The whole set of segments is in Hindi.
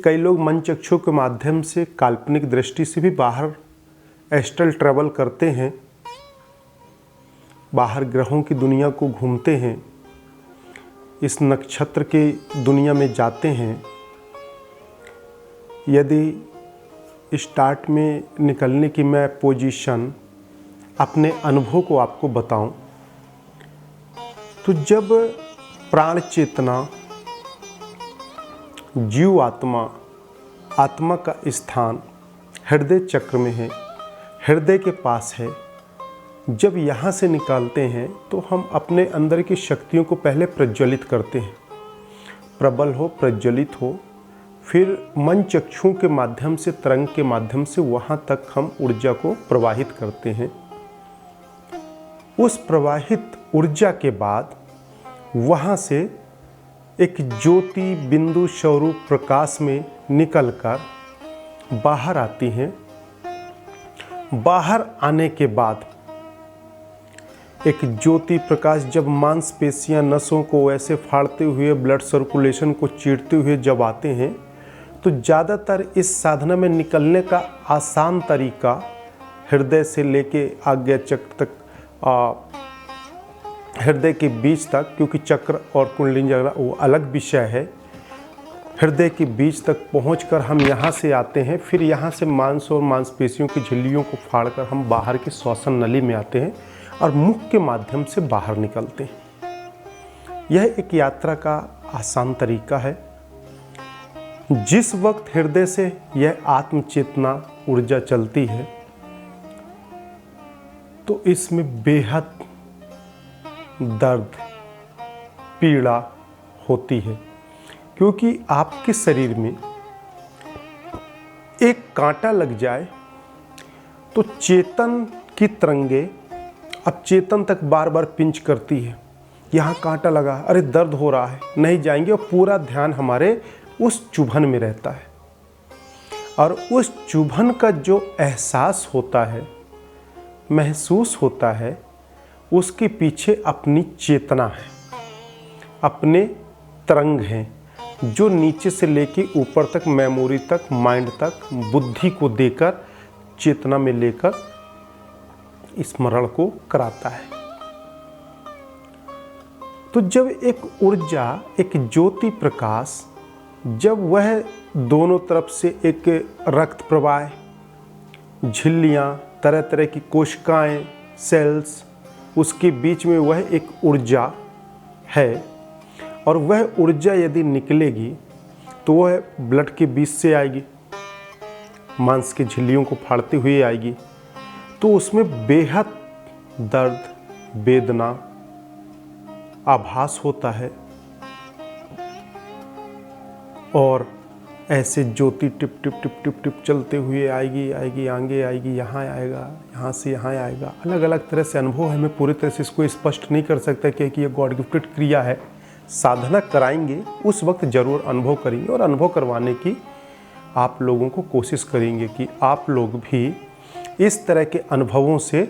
कई लोग मन चक्षु के माध्यम से काल्पनिक दृष्टि से भी बाहर एस्ट्रल ट्रैवल करते हैं, बाहर ग्रहों की दुनिया को घूमते हैं, इस नक्षत्र के दुनिया में जाते हैं। यदि स्टार्ट में निकलने की मैं पोजीशन अपने अनुभव को आपको बताऊं, तो जब प्राण चेतना, जीव आत्मा का स्थान हृदय चक्र में है, हृदय के पास है, जब यहाँ से निकालते हैं तो हम अपने अंदर की शक्तियों को पहले प्रज्वलित करते हैं, प्रबल हो, प्रज्वलित हो, फिर मन चक्षु के माध्यम से, तरंग के माध्यम से वहाँ तक हम ऊर्जा को प्रवाहित करते हैं। उस प्रवाहित ऊर्जा के बाद वहाँ से एक ज्योति बिंदु स्वरूप प्रकाश में निकलकर बाहर आती हैं। बाहर आने के बाद एक ज्योति प्रकाश जब मांसपेशियां नसों को ऐसे फाड़ते हुए, ब्लड सर्कुलेशन को चीरते हुए जब आते हैं, तो ज़्यादातर इस साधना में निकलने का आसान तरीका हृदय से लेके आज्ञा चक्र तक, हृदय के बीच तक, क्योंकि चक्र और कुंडलिनी चक्र वो अलग विषय है। हृदय के बीच तक पहुंचकर हम यहाँ से आते हैं, फिर यहाँ से मांस और मांसपेशियों की झिल्लियों को फाड़कर हम बाहर की श्वसन नली में आते हैं और मुख के माध्यम से बाहर निकलते हैं। यह एक यात्रा का आसान तरीका है। जिस वक्त हृदय से यह आत्मचेतना ऊर्जा चलती है तो इसमें बेहद दर्द, पीड़ा होती है, क्योंकि आपके शरीर में एक कांटा लग जाए तो चेतन की तरंगे अब चेतन तक बार बार पिंच करती है। यहाँ कांटा लगा, अरे दर्द हो रहा है, नहीं जाएंगे, और पूरा ध्यान हमारे उस चुभन में रहता है। और उस चुभन का जो एहसास होता है, महसूस होता है, उसके पीछे अपनी चेतना है, अपने तरंग हैं जो नीचे से लेके ऊपर तक, मेमोरी तक, माइंड तक, बुद्धि को देकर, चेतना में लेकर स्मरण को कराता है। तो जब एक ऊर्जा, एक ज्योति प्रकाश, जब वह दोनों तरफ से एक रक्त प्रवाह, झिल्लियाँ, तरह तरह की कोशिकाएं, सेल्स, उसके बीच में वह एक ऊर्जा है, और वह ऊर्जा यदि निकलेगी तो वह ब्लड के बीच से आएगी, मांस की झिल्लियों को फाड़ते हुए आएगी, तो उसमें बेहद दर्द, वेदना, आभास होता है। और ऐसे ज्योति टिप टिप टिप टिप टिप चलते हुए आएगी, आगे आएगी, यहाँ आएगा, यहाँ से यहाँ आएगा। अलग अलग तरह से अनुभव है, मैं पूरी तरह से इसको स्पष्ट नहीं कर सकता क्योंकि ये गॉड गिफ्टेड क्रिया है। साधना कराएंगे उस वक्त ज़रूर अनुभव करेंगे, और अनुभव करवाने की आप लोगों को कोशिश करेंगे कि आप लोग भी इस तरह के अनुभवों से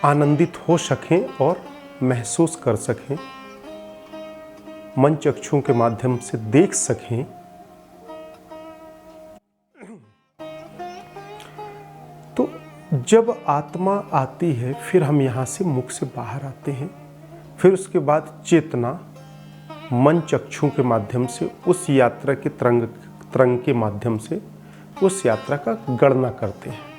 आनंदित हो सकें और महसूस कर सकें, मन चक्षुओं के माध्यम से देख सकें। तो जब आत्मा आती है, फिर हम यहाँ से मुख से बाहर आते हैं, फिर उसके बाद चेतना मन चक्षुओं के माध्यम से उस यात्रा के तरंग के माध्यम से उस यात्रा का गणना करते हैं।